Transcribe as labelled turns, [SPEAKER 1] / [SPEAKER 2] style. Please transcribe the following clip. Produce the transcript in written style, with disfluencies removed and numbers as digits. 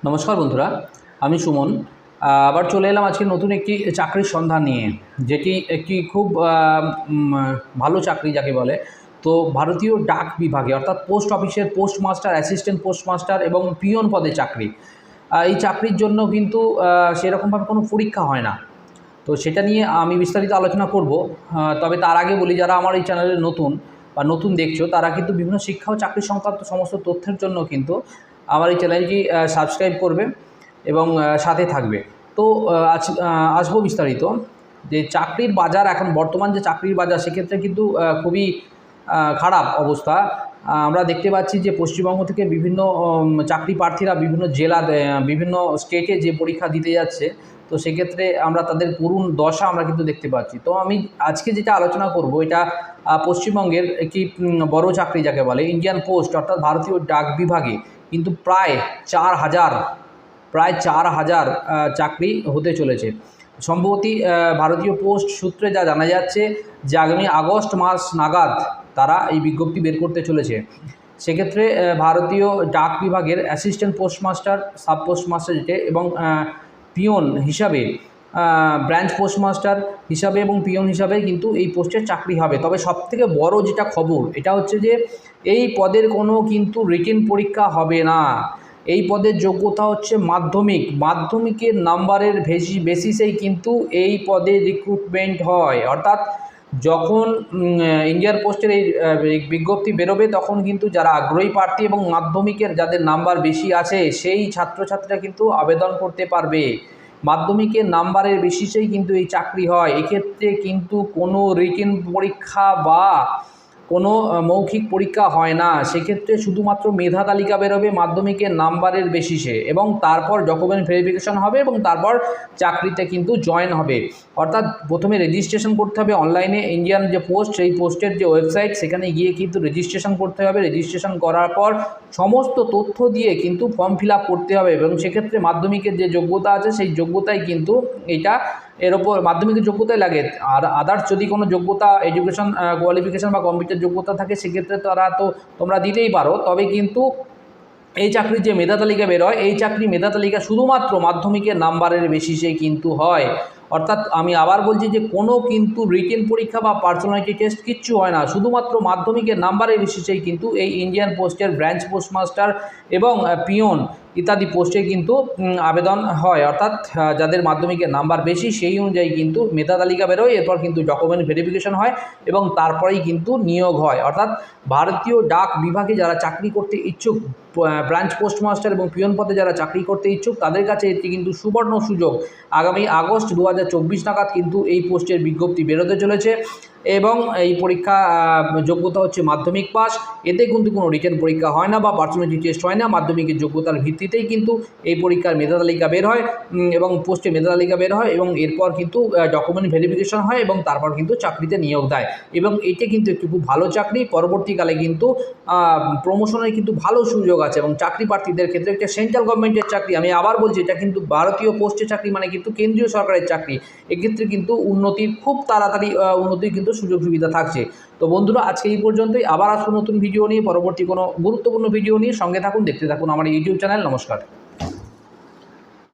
[SPEAKER 1] নমস্কার বন্ধুরা, আমি সুমন। আবার চলে এলাম আজকে নতুন একটি চাকরির সন্ধান নিয়ে, যেটি একটি খুব ভালো চাকরি যাকে বলে। তো ভারতীয় ডাক বিভাগে অর্থাৎ পোস্ট অফিসের পোস্টমাস্টার, অ্যাসিস্ট্যান্ট পোস্টমাস্টার এবং পিয়ন পদে চাকরি। এই চাকরির জন্য কিন্তু সেরকমভাবে কোনো পরীক্ষা হয় না। তো সেটা নিয়ে আমি বিস্তারিত আলোচনা করব। তবে তার আগে বলি, যারা আমার এই চ্যানেলে নতুন দেখছো, তারা কিন্তু বিভিন্ন শিক্ষা ও চাকরি সংক্রান্ত সমস্ত তথ্যের জন্য কিন্তু আমার এই চ্যানেলটি সাবস্ক্রাইব করবে এবং সাথে থাকবে। তো আসবো বিস্তারিত যে চাকরির বাজার, এখন বর্তমান যে চাকরির বাজার, সেক্ষেত্রে কিন্তু খুবই খারাপ অবস্থা। আমরা দেখতে পাচ্ছি যে পশ্চিমবঙ্গ থেকে বিভিন্ন চাকরি প্রার্থীরা বিভিন্ন জেলা, বিভিন্ন স্টেটে যে পরীক্ষা দিতে যাচ্ছে, তো সেক্ষেত্রে আমরা তাদের করুণ দশা আমরা কিন্তু দেখতে পাচ্ছি। তো আমি আজকে যেটা আলোচনা করব, এটা পশ্চিমবঙ্গের একটি বড় চাকরি যাকে বলে, ইন্ডিয়ান পোস্ট অর্থাৎ ভারতীয় ডাক বিভাগে কিন্তু প্রায় 4,000 চাকরি হতে চলেছে। সম্ভবতী ভারতীয় পোস্ট সূত্রে যা জানা যাচ্ছে যে আগামী আগস্ট মাস নাগাদ তারা এই বিজ্ঞপ্তি বের করতে চলেছে। সেক্ষেত্রে ভারতীয় ডাক বিভাগের অ্যাসিস্ট্যান্ট পোস্টমাস্টার, সাব পোস্টমাস্টার যেটা, এবং পিয়ন হিসাবে, ব্রাঞ্চ পোস্টমাস্টার হিসাবে এবং পিয়ন হিসাবে কিন্তু এই পোস্টের চাকরি হবে। তবে সবথেকে বড় যেটা খবর, এটা হচ্ছে যে এই পদের কোনো কিন্তু রিটেন পরীক্ষা হবে না। এই পদের যোগ্যতা হচ্ছে মাধ্যমিকের নাম্বারের বেসিসেই কিন্তু এই পদে রিক্রুটমেন্ট হয়। অর্থাৎ যখন ইন্ডিয়ান পোস্টের এই বিজ্ঞপ্তি বেরোবে, তখন কিন্তু যারা আগ্রহী প্রার্থী এবং মাধ্যমিকের যাদের নাম্বার বেশি আছে, সেই ছাত্রছাত্রীরা কিন্তু আবেদন করতে পারবে। মাধ্যমিকের নাম্বারের বেসিসেই কিন্তু এই চাকরি হয়। এক্ষেত্রে কিন্তু কোনো রিটেন পরীক্ষা বা কোনো মৌখিক পরীক্ষা হয় না। সেক্ষেত্রে শুধুমাত্র মেধা তালিকা বেরোবে মাধ্যমিকের নাম্বারের বেসিসে, এবং তারপর ডকুমেন্ট ভেরিফিকেশন হবে এবং তারপর চাকরিতে কিন্তু জয়েন হবে। অর্থাৎ প্রথমে রেজিস্ট্রেশন করতে হবে অনলাইনে। ইন্ডিয়ান যে পোস্ট, সেই পোস্টের যে ওয়েবসাইট, সেখানে গিয়ে কিন্তু রেজিস্ট্রেশন করতে হবে। রেজিস্ট্রেশন করার পর সমস্ত তথ্য দিয়ে কিন্তু ফর্ম ফিল আপ করতে হবে, এবং সেক্ষেত্রে মাধ্যমিকের যে যোগ্যতা আছে, সেই যোগ্যতায় কিন্তু এটা এর ওপর মাধ্যমিকের যোগ্যতাই লাগে। আর আদার্স যদি কোনো যোগ্যতা, এডুকেশন কোয়ালিফিকেশান বা কম্পিউটার যোগ্যতা থাকে, সেক্ষেত্রে তোমরা দিতেই পারো। তবে কিন্তু এই চাকরির যে মেধা তালিকা বেরোয়, এই চাকরি মেধা তালিকা শুধুমাত্র মাধ্যমিকের নাম্বারের বেসিসে কিন্তু হয়। অর্থাৎ আমি আবার বলছি যে কোনো কিন্তু রিটেন পরীক্ষা বা পার্সোনালিটি টেস্ট কিচ্ছু হয় না, শুধুমাত্র মাধ্যমিকের নাম্বারের বেসিসেই কিন্তু এই ইন্ডিয়ান পোস্টের ব্রাঞ্চ পোস্টমাস্টার এবং পিয়ন ইত্যাদি পোস্টে কিন্তু আবেদন হয়। অর্থাৎ যাদের মাধ্যমিকের নাম্বার বেশি, সেই অনুযায়ী কিন্তু মেধা তালিকা বেরোয়। এরপর কিন্তু ডকুমেন্ট ভেরিফিকেশন হয় এবং তারপরেই কিন্তু নিয়োগ হয়। অর্থাৎ ভারতীয় ডাক বিভাগে যারা চাকরি করতে ইচ্ছুক, ব্রাঞ্চ পোস্টমাস্টার এবং পিয়ন পদে যারা চাকরি করতে ইচ্ছুক, তাদের কাছে এটি কিন্তু সুবর্ণ সুযোগ। আগামী আগস্ট 2024 নাগাদ কিন্তু এই পোস্টের বিজ্ঞপ্তি বেরোতে চলেছে, এবং এই পরীক্ষা যোগ্যতা হচ্ছে মাধ্যমিক পাস। এতে কিন্তু কোনো রিটেন পরীক্ষা হয় না বা পার্সোনালিটি টেস্ট হয় না। মাধ্যমিকের যোগ্যতার ভিত্তিতেই কিন্তু এই পরীক্ষার মেধা তালিকা বের হয় এবং পোস্টে মেধা তালিকা বের হয়, এবং এরপর কিন্তু ডকুমেন্ট ভেরিফিকেশন হয় এবং তারপর কিন্তু চাকরিতে নিয়োগ দেয়। এবং এটা কিন্তু একটি খুব ভালো চাকরি। পরবর্তীকালে কিন্তু প্রমোশনের কিন্তু ভালো সুযোগ আছে, এবং চাকরি প্রার্থীদের ক্ষেত্রে একটা সেন্ট্রাল গভর্নমেন্টের চাকরি। আমি আবার বলছি, এটা কিন্তু ভারতীয় পোস্টের চাকরি, মানে কিন্তু কেন্দ্রীয় সরকারের চাকরি। এক্ষেত্রে কিন্তু উন্নতির খুব তাড়াতাড়ি উন্নতির কিন্তু সুযোগ সুবিধা থাকছে। তো বন্ধুরা, আজকে এই পর্যন্তই। আবার আসবো নতুন ভিডিও নিয়ে, পরবর্তী কোনো গুরুত্বপূর্ণ ভিডিও নিয়ে। সঙ্গে থাকুন, দেখতে থাকুন আমার ইউটিউব চ্যানেল। নমস্কার।